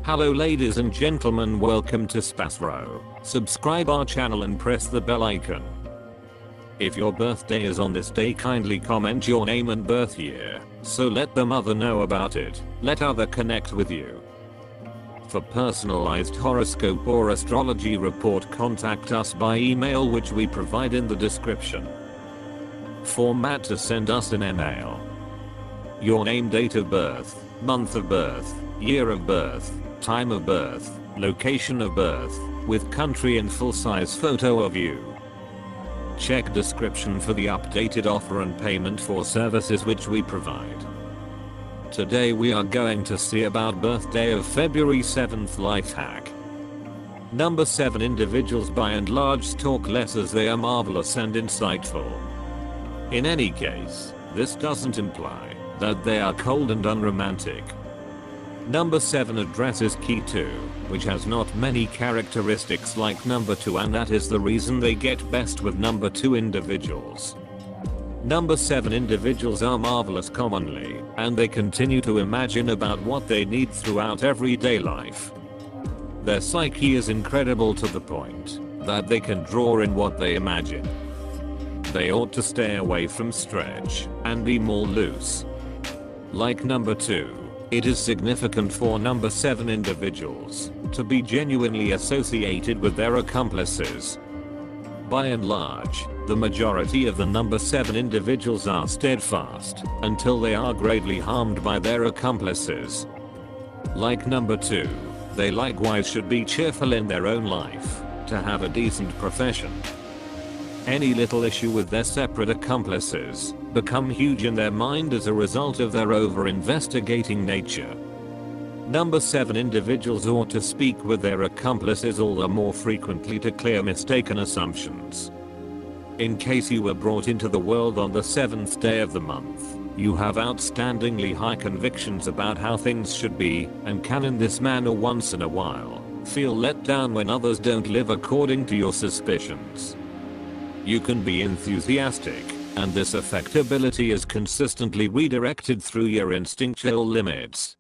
Hello ladies and gentlemen, welcome to SPASRO. Subscribe our channel and press the bell icon. If your birthday is on this day, kindly comment your name and birth year, so let the mother know about it. Let other connect with you. For personalized horoscope or astrology report, contact us by email, which we provide in the description. Format to send us an email: your name, date of birth, month of birth, year of birth, time of birth, location of birth, with country and full-size photo of you. Check description for the updated offer and payment for services which we provide. Today we are going to see about birthday of February 7th life hack. Number 7 individuals by and large talk less as they are marvelous and insightful. In any case, this doesn't imply that they are cold and unromantic. Number 7 addresses key 2, which has not many characteristics like number 2, and that is the reason they get best with number 2 individuals. Number 7 individuals are marvelous commonly, and they continue to imagine about what they need throughout everyday life. Their psyche is incredible to the point that they can draw in what they imagine. They ought to stay away from stretch and be more loose. Like number 2, it is significant for number 7 individuals to be genuinely associated with their accomplices. By and large, the majority of the number 7 individuals are steadfast until they are greatly harmed by their accomplices. Like number 2, they likewise should be cheerful in their own life to have a decent profession. Any little issue with their separate accomplices become huge in their mind as a result of their over-investigating nature. Number 7 individuals ought to speak with their accomplices all the more frequently to clear mistaken assumptions. In case you were brought into the world on the 7th day of the month, you have outstandingly high convictions about how things should be, and can in this manner once in a while feel let down when others don't live according to your suspicions. You can be enthusiastic, and this affectability is consistently redirected through your instinctual limits.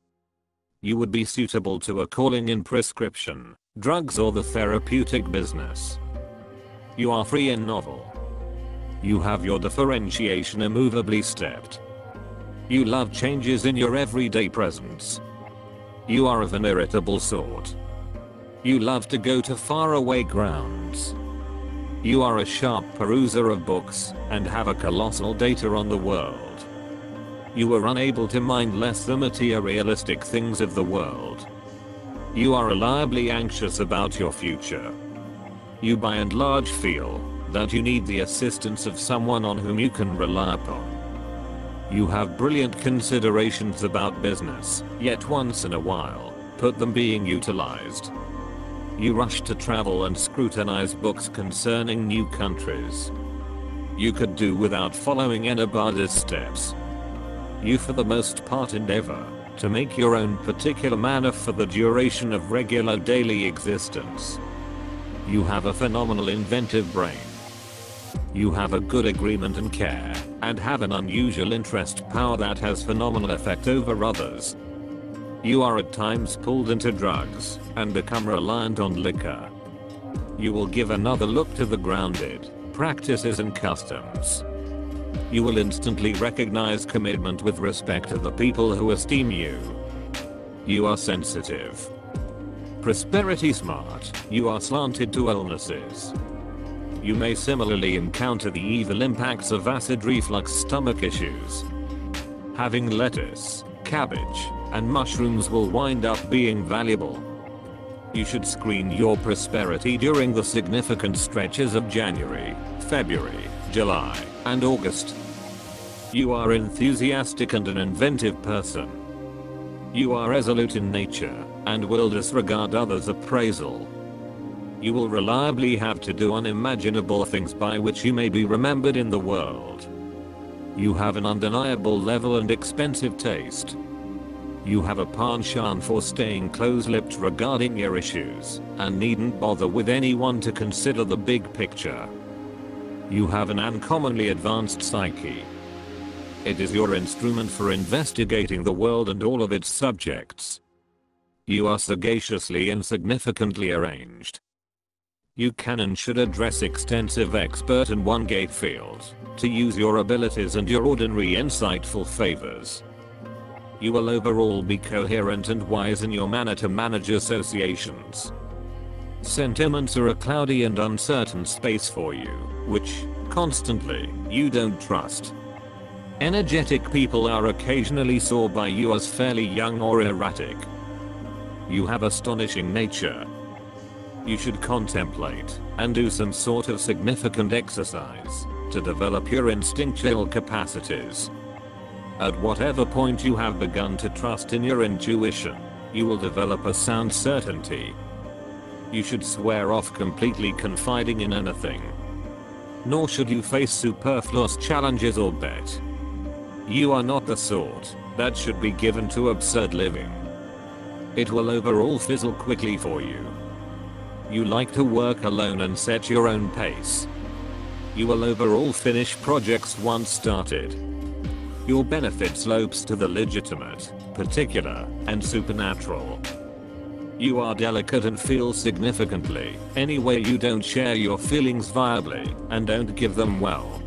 You would be suitable to a calling in prescription, drugs, or the therapeutic business. You are free and novel. You have your differentiation immovably stepped. You love changes in your everyday presence. You are of an irritable sort. You love to go to faraway grounds. You are a sharp peruser of books and have a colossal data on the world. You are unable to mind less the materialistic things of the world. You are reliably anxious about your future. You by and large feel that you need the assistance of someone on whom you can rely upon. You have brilliant considerations about business, yet once in a while, put them being utilized. You rush to travel and scrutinize books concerning new countries. You could do without following anybody's steps. You for the most part endeavor to make your own particular manner for the duration of regular daily existence. You have a phenomenal inventive brain. You have a good agreement and care, and have an unusual interest power that has phenomenal effect over others. You are at times pulled into drugs and become reliant on liquor. You will give another look to the grounded practices and customs. You will instantly recognize commitment with respect to the people who esteem you. You are sensitive. Prosperity smart. You are slanted to illnesses. You may similarly encounter the evil impacts of acid reflux, stomach issues. Having lettuce, cabbage, and mushrooms will wind up being valuable. You should screen your prosperity during the significant stretches of January, February, July, and August. You are enthusiastic and an inventive person. You are resolute in nature and will disregard others' appraisal. You will reliably have to do unimaginable things by which you may be remembered in the world. You have an undeniable level and expensive taste. You have a penchant for staying close-lipped regarding your issues, and needn't bother with anyone to consider the big picture. You have an uncommonly advanced psyche. It is your instrument for investigating the world and all of its subjects. You are sagaciously and significantly arranged. You can and should address extensive expert in one gate field to use your abilities and your ordinary insightful favors. You will overall be coherent and wise in your manner to manage associations. Sentiments are a cloudy and uncertain space for you, which, constantly, you don't trust. Energetic people are occasionally saw by you as fairly young or erratic. You have astonishing nature. You should contemplate and do some sort of significant exercise to develop your instinctual capacities. At whatever point you have begun to trust in your intuition, you will develop a sound certainty. You should swear off completely confiding in anything. Nor should you face superfluous challenges or bet. You are not the sort that should be given to absurd living. It will overall fizzle quickly for you. You like to work alone and set your own pace. You will overall finish projects once started. Your benefit slopes to the legitimate, particular, and supernatural. You are delicate and feel significantly, anyway you don't share your feelings viably, and don't give them well.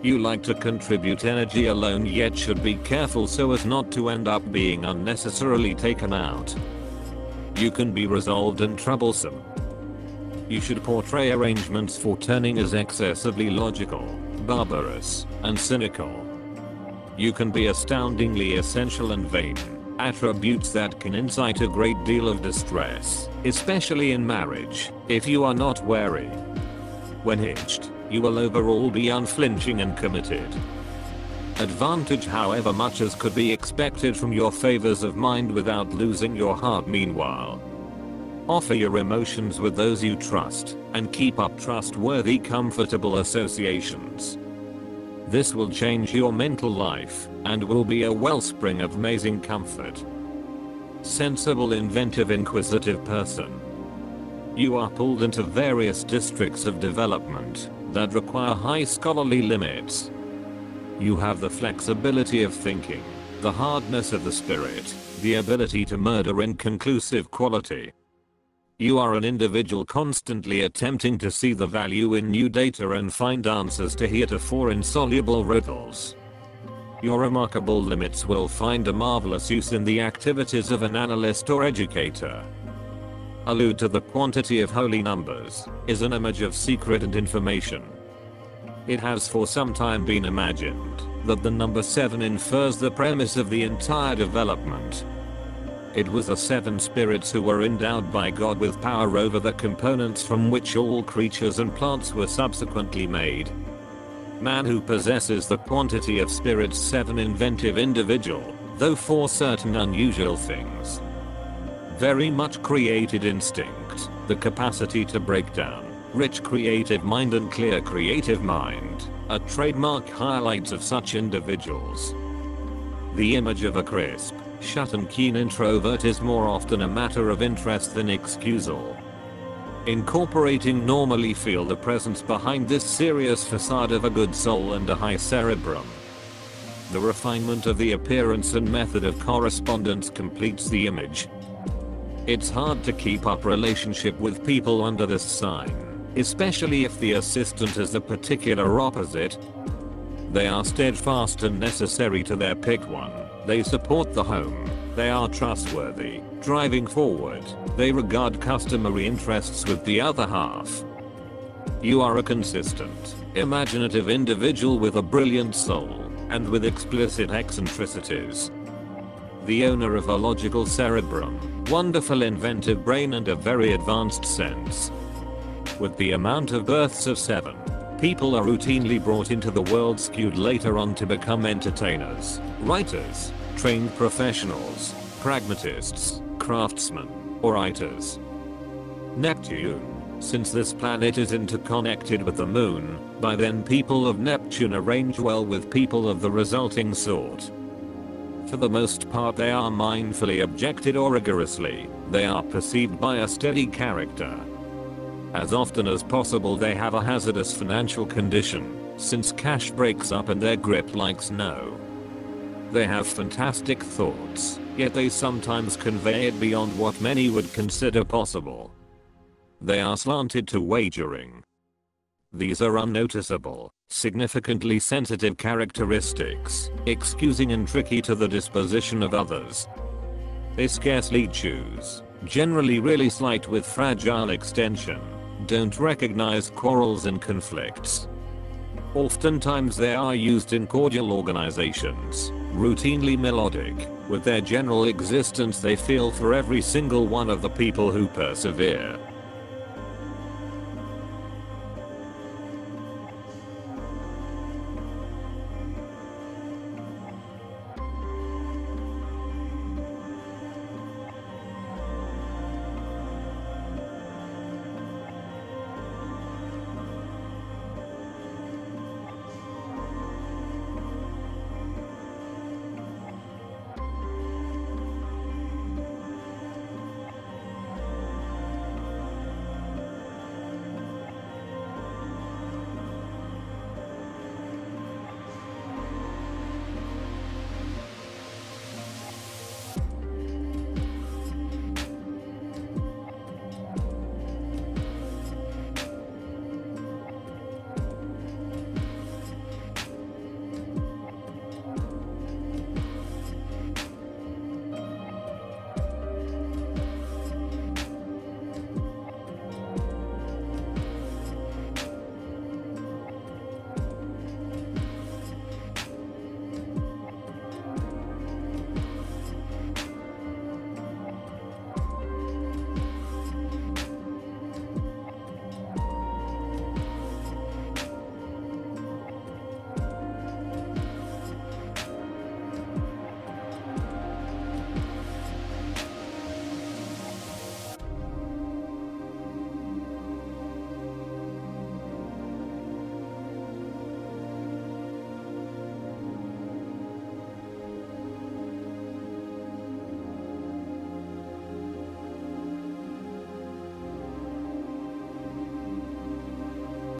You like to contribute energy alone yet should be careful so as not to end up being unnecessarily taken out. You can be resolved and troublesome. You should portray arrangements for turning as excessively logical, barbarous, and cynical. You can be astoundingly essential and vain, attributes that can incite a great deal of distress, especially in marriage, if you are not wary. When hitched, you will overall be unflinching and committed. Advantage however much as could be expected from your favors of mind without losing your heart meanwhile. Offer your emotions with those you trust, and keep up trustworthy comfortable associations. This will change your mental life, and will be a wellspring of amazing comfort. Sensible, inventive, inquisitive person. You are pulled into various districts of development that require high scholarly limits. You have the flexibility of thinking, the hardness of the spirit, the ability to murder inconclusive quality. You are an individual constantly attempting to see the value in new data and find answers to heretofore insoluble riddles. Your remarkable limits will find a marvelous use in the activities of an analyst or educator. Allude to the quantity of holy numbers, is an image of secret and information. It has for some time been imagined that the number 7 infers the premise of the entire development. It was the 7 spirits who were endowed by God with power over the components from which all creatures and plants were subsequently made. Man who possesses the quantity of spirits 7 inventive individual, though for certain unusual things. Very much created instinct, the capacity to break down, rich creative mind and clear creative mind, are trademark highlights of such individuals. The image of a crisp, shut and keen introvert is more often a matter of interest than excusal. Incorporating normally feel the presence behind this serious facade of a good soul and a high cerebrum. The refinement of the appearance and method of correspondence completes the image. It's hard to keep up relationship with people under this sign, especially if the assistant is the particular opposite. They are steadfast and necessary to their picked one. They support the home. They are trustworthy, driving forward. They regard customary interests with the other half. You are a consistent, imaginative individual with a brilliant soul, and with explicit eccentricities. The owner of a logical cerebrum, wonderful inventive brain and a very advanced sense. With the amount of births of 7, people are routinely brought into the world skewed later on to become entertainers, writers, trained professionals, pragmatists, craftsmen, or writers. Neptune, since this planet is interconnected with the moon, by then people of Neptune arrange well with people of the resulting sort. For the most part they are mindfully objected or rigorously, they are perceived by a steady character. As often as possible they have a hazardous financial condition, since cash breaks up in their grip like snow. They have fantastic thoughts, yet they sometimes convey it beyond what many would consider possible. They are slanted to wagering. These are unnoticeable, significantly sensitive characteristics, excusing and tricky to the disposition of others. They scarcely choose, generally really slight with fragile extension, don't recognize quarrels and conflicts. Oftentimes they are used in cordial organizations, routinely melodic, with their general existence they feel for every single one of the people who persevere.